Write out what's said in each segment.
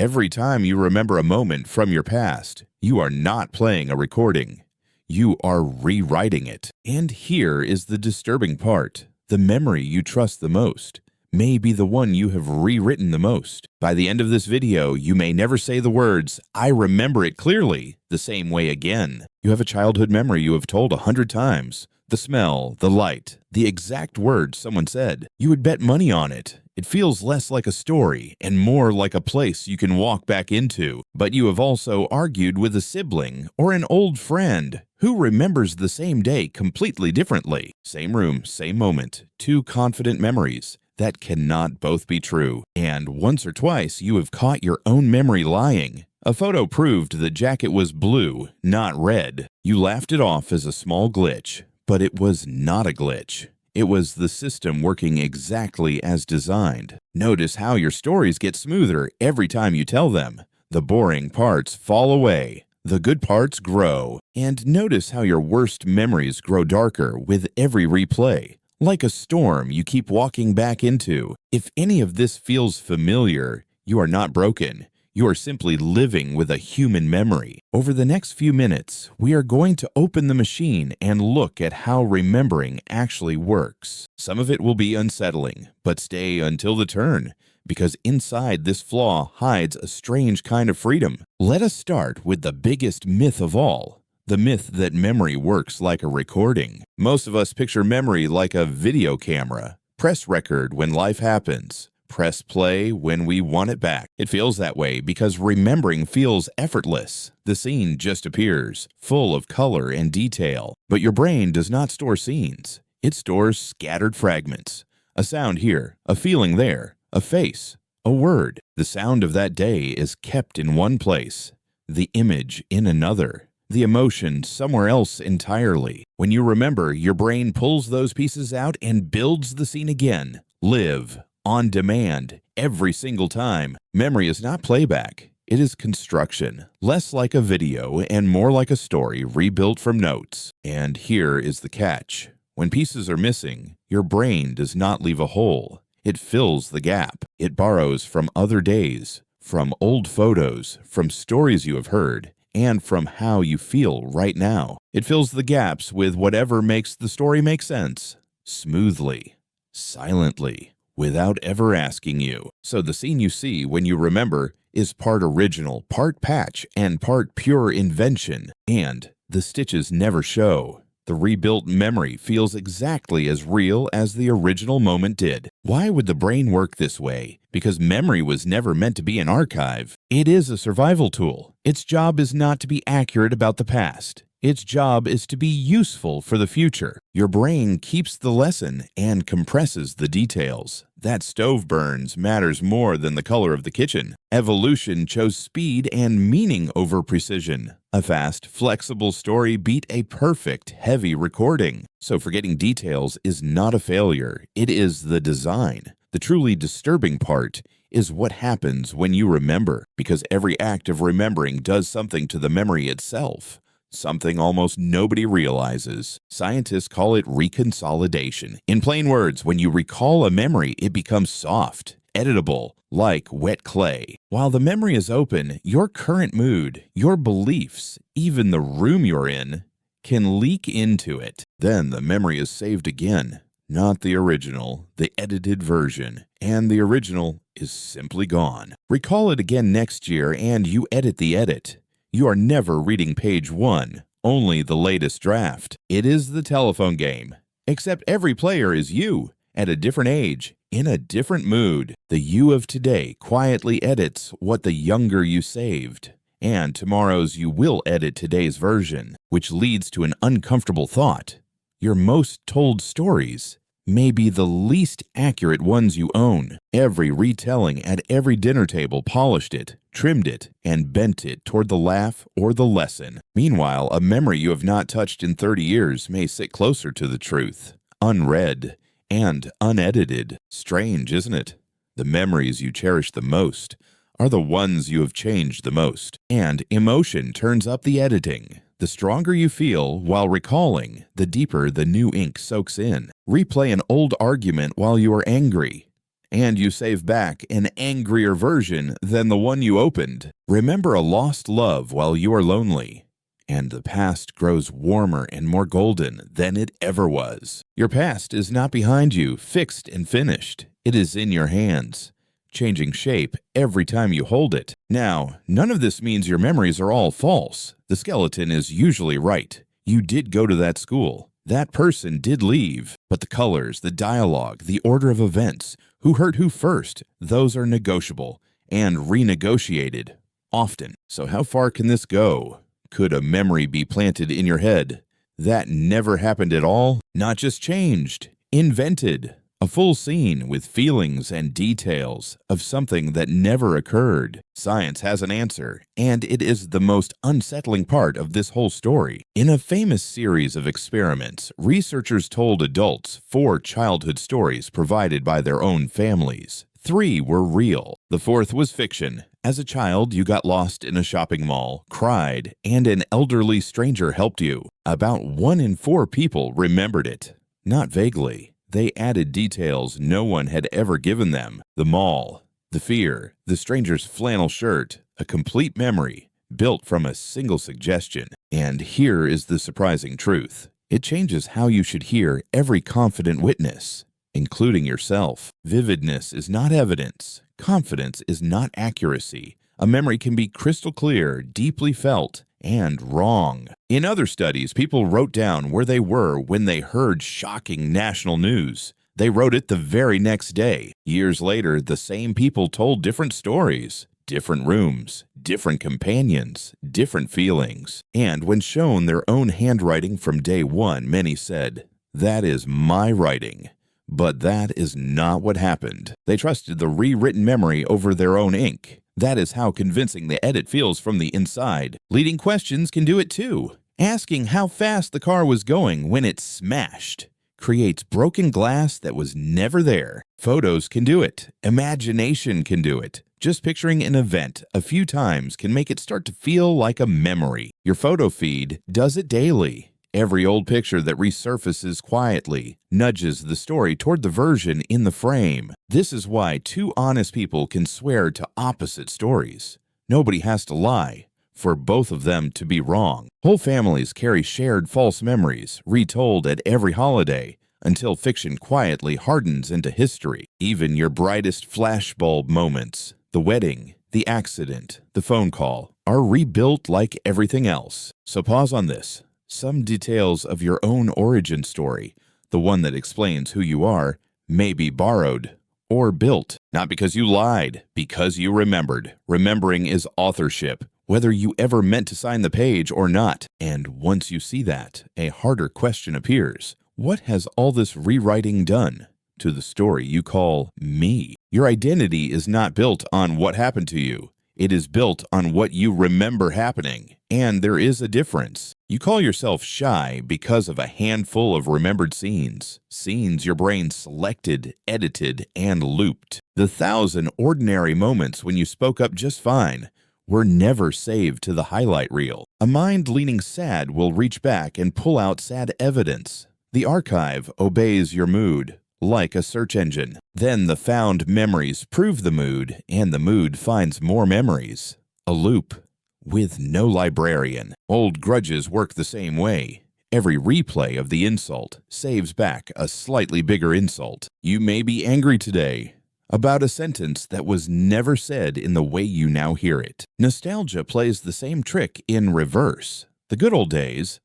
Every time you remember a moment from your past, you are not playing a recording. You are rewriting it. And here is the disturbing part. The memory you trust the most may be the one you have rewritten the most. By the end of this video, you may never say the words, "I remember it clearly," the same way again. You have a childhood memory you have told 100 times. The smell, the light, the exact words someone said. You would bet money on it. It feels less like a story and more like a place you can walk back into. But you have also argued with a sibling or an old friend who remembers the same day completely differently. Same room, same moment, two confident memories. That cannot both be true. And once or twice you have caught your own memory lying. A photo proved the jacket was blue, not red. You laughed it off as a small glitch, but it was not a glitch. It was the system working exactly as designed. Notice how your stories get smoother every time you tell them. The boring parts fall away. The good parts grow. And notice how your worst memories grow darker with every replay. Like a storm you keep walking back into. If any of this feels familiar, you are not broken. You are simply living with a human memory. Over the next few minutes, we are going to open the machine and look at how remembering actually works. Some of it will be unsettling, but stay until the turn, because inside this flaw hides a strange kind of freedom. Let us start with the biggest myth of all. The myth that memory works like a recording. Most of us picture memory like a video camera. Press record when life happens. Press play when we want it back. It feels that way because remembering feels effortless. The scene just appears, full of color and detail. But your brain does not store scenes. It stores scattered fragments. A sound here, a feeling there, a face, a word. The sound of that day is kept in one place, the image in another. The emotion somewhere else entirely. When you remember, your brain pulls those pieces out and builds the scene again. Live on demand every single time. Memory is not playback. It is construction, less like a video and more like a story rebuilt from notes. And here is the catch. When pieces are missing, your brain does not leave a hole. It fills the gap. It borrows from other days, from old photos, from stories you have heard, and from how you feel right now. It fills the gaps with whatever makes the story make sense, smoothly, silently, without ever asking you. So the scene you see when you remember is part original, part patch, and part pure invention. And the stitches never show. The rebuilt memory feels exactly as real as the original moment did. Why would the brain work this way? Because memory was never meant to be an archive. It is a survival tool. Its job is not to be accurate about the past. Its job is to be useful for the future. Your brain keeps the lesson and compresses the details. That stove burns matters more than the color of the kitchen. Evolution chose speed and meaning over precision. A fast, flexible story beat a perfect, heavy recording. So forgetting details is not a failure. It is the design. The truly disturbing part is what happens when you remember, because every act of remembering does something to the memory itself. Something almost nobody realizes. Scientists call it reconsolidation. In plain words, when you recall a memory, it becomes soft, editable, like wet clay. While the memory is open, your current mood, your beliefs, even the room you're in, can leak into it. Then the memory is saved again. Not the original, the edited version. And the original is simply gone. Recall it again next year and you edit the edit. You are never reading page 1, only the latest draft. It is the telephone game, except every player is you, at a different age, in a different mood. The you of today quietly edits what the younger you saved, and tomorrow's you will edit today's version, which leads to an uncomfortable thought. Your most told stories may be the least accurate ones you own. Every retelling at every dinner table polished it, trimmed it, and bent it toward the laugh or the lesson. Meanwhile, a memory you have not touched in 30 years may sit closer to the truth, unread and unedited. Strange, isn't it? The memories you cherish the most are the ones you have changed the most. And emotion turns up the editing. The stronger you feel while recalling, the deeper the new ink soaks in. Replay an old argument while you are angry. and you save back an angrier version than the one you opened. Remember a lost love while you are lonely, and the past grows warmer and more golden than it ever was. Your past is not behind you, fixed and finished. It is in your hands, changing shape every time you hold it. Now, none of this means your memories are all false. The skeleton is usually right. You did go to that school. That person did leave. But the colors, the dialogue, the order of events, who hurt who first, those are negotiable and renegotiated often. So how far can this go? Could a memory be planted in your head that never happened at all? Not just changed, invented. A full scene with feelings and details of something that never occurred. Science has an answer, and it is the most unsettling part of this whole story. In a famous series of experiments, researchers told adults 4 childhood stories provided by their own families. 3 were real. The 4th was fiction. As a child, you got lost in a shopping mall, cried, and an elderly stranger helped you. About 1 in 4 people remembered it. Not vaguely. They added details no one had ever given them. The mall, the fear, the stranger's flannel shirt, a complete memory built from a single suggestion. And here is the surprising truth. It changes how you should hear every confident witness, including yourself. Vividness is not evidence. Confidence is not accuracy. A memory can be crystal clear, deeply felt, and wrong. In other studies, people wrote down where they were when they heard shocking national news. They wrote it the very next day. Years later, the same people told different stories, different rooms, different companions, different feelings. And when shown their own handwriting from day one, many said, "That is my writing." But that is not what happened. They trusted the rewritten memory over their own ink. That is how convincing the edit feels from the inside. Leading questions can do it too. Asking how fast the car was going when it smashed creates broken glass that was never there. Photos can do it. Imagination can do it. Just picturing an event a few times can make it start to feel like a memory. Your photo feed does it daily. Every old picture that resurfaces quietly nudges the story toward the version in the frame. This is why 2 honest people can swear to opposite stories. Nobody has to lie for both of them to be wrong. Whole families carry shared false memories, retold at every holiday, until fiction quietly hardens into history. Even your brightest flashbulb moments, the wedding, the accident, the phone call, are rebuilt like everything else. So pause on this. Some details of your own origin story, the one that explains who you are, may be borrowed or built, not because you lied, because you remembered. Remembering is authorship, whether you ever meant to sign the page or not. And once you see that, a harder question appears. What has all this rewriting done to the story you call me? Your identity is not built on what happened to you. It is built on what you remember happening. And there is a difference. You call yourself shy because of a handful of remembered scenes. Scenes your brain selected, edited, and looped. The 1,000 ordinary moments when you spoke up just fine were never saved to the highlight reel. A mind leaning sad will reach back and pull out sad evidence. The archive obeys your mood, like a search engine. Then the found memories prove the mood, and the mood finds more memories. A loop with no librarian. Old grudges work the same way. Every replay of the insult saves back a slightly bigger insult. You may be angry today about a sentence that was never said in the way you now hear it. Nostalgia plays the same trick in reverse. The good old days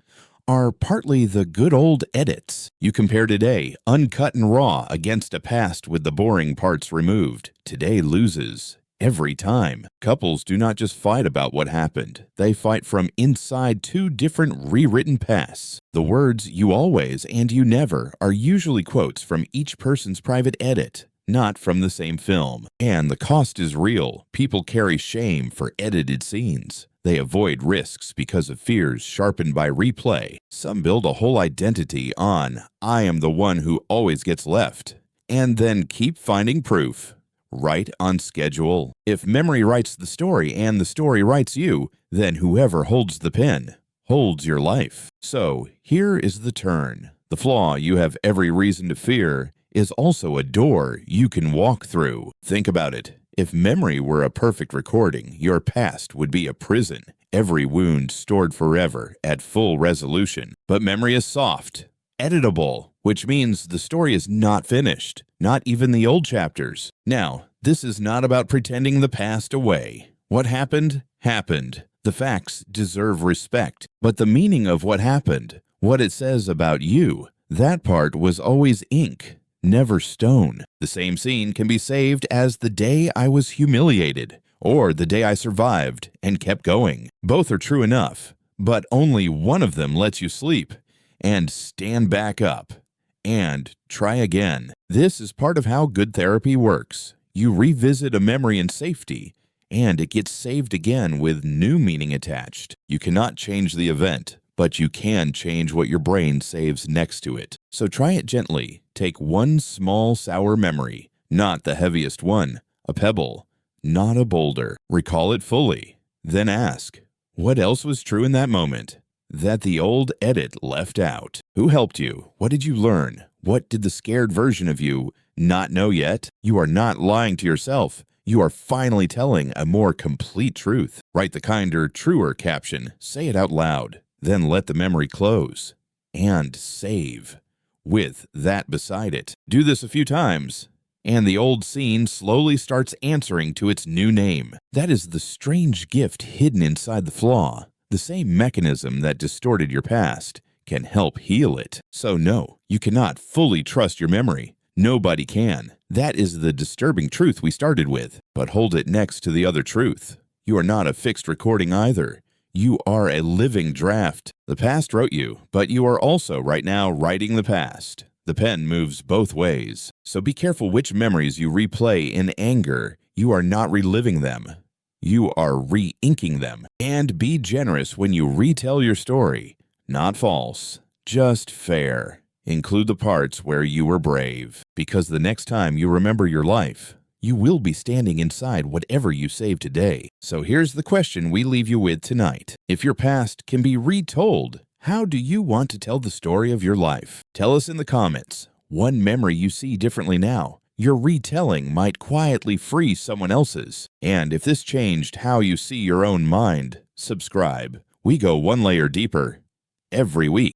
are partly the good old edits. You compare today, uncut and raw, against a past with the boring parts removed. Today loses every time. Couples do not just fight about what happened. They fight from inside 2 different rewritten pasts. The words "you always" and "you never" are usually quotes from each person's private edit, not from the same film. And the cost is real. People carry shame for edited scenes. They avoid risks because of fears sharpened by replay. Some build a whole identity on "I am the one who always gets left," and then keep finding proof. Right on schedule. If memory writes the story and the story writes you, then whoever holds the pen holds your life. So here is the turn. The flaw you have every reason to fear is also a door you can walk through. Think about it. If memory were a perfect recording, your past would be a prison, every wound stored forever at full resolution. But memory is soft, editable, which means the story is not finished, not even the old chapters. Now, this is not about pretending the past away. What happened, happened. The facts deserve respect, but the meaning of what happened, what it says about you, that part was always ink, never stone. The same scene can be saved as the day I was humiliated or the day I survived and kept going. Both are true enough, but only one of them lets you sleep and stand back up and try again. This is part of how good therapy works. You revisit a memory in safety, and it gets saved again with new meaning attached. You cannot change the event, but you can change what your brain saves next to it. So try it gently. Take one small sour memory, not the heaviest one, a pebble, not a boulder. Recall it fully. Then ask, what else was true in that moment that the old edit left out? Who helped you? What did you learn? What did the scared version of you not know yet? You are not lying to yourself. You are finally telling a more complete truth. Write the kinder, truer caption. Say it out loud. Then let the memory close and save with that beside it. Do this a few times, and the old scene slowly starts answering to its new name. That is the strange gift hidden inside the flaw. The same mechanism that distorted your past can help heal it. So no, you cannot fully trust your memory. Nobody can. That is the disturbing truth we started with. But hold it next to the other truth. You are not a fixed recording either. You are a living draft. The past wrote you, but you are also right now writing the past. The pen moves both ways. So be careful which memories you replay in anger. You are not reliving them. You are re-inking them. And be generous when you retell your story. Not false, just fair. Include the parts where you were brave, because the next time you remember your life, you will be standing inside whatever you saved today. So here's the question we leave you with tonight. If your past can be retold, how do you want to tell the story of your life? Tell us in the comments. One memory you see differently now. Your retelling might quietly free someone else's. And if this changed how you see your own mind, subscribe. We go one layer deeper every week.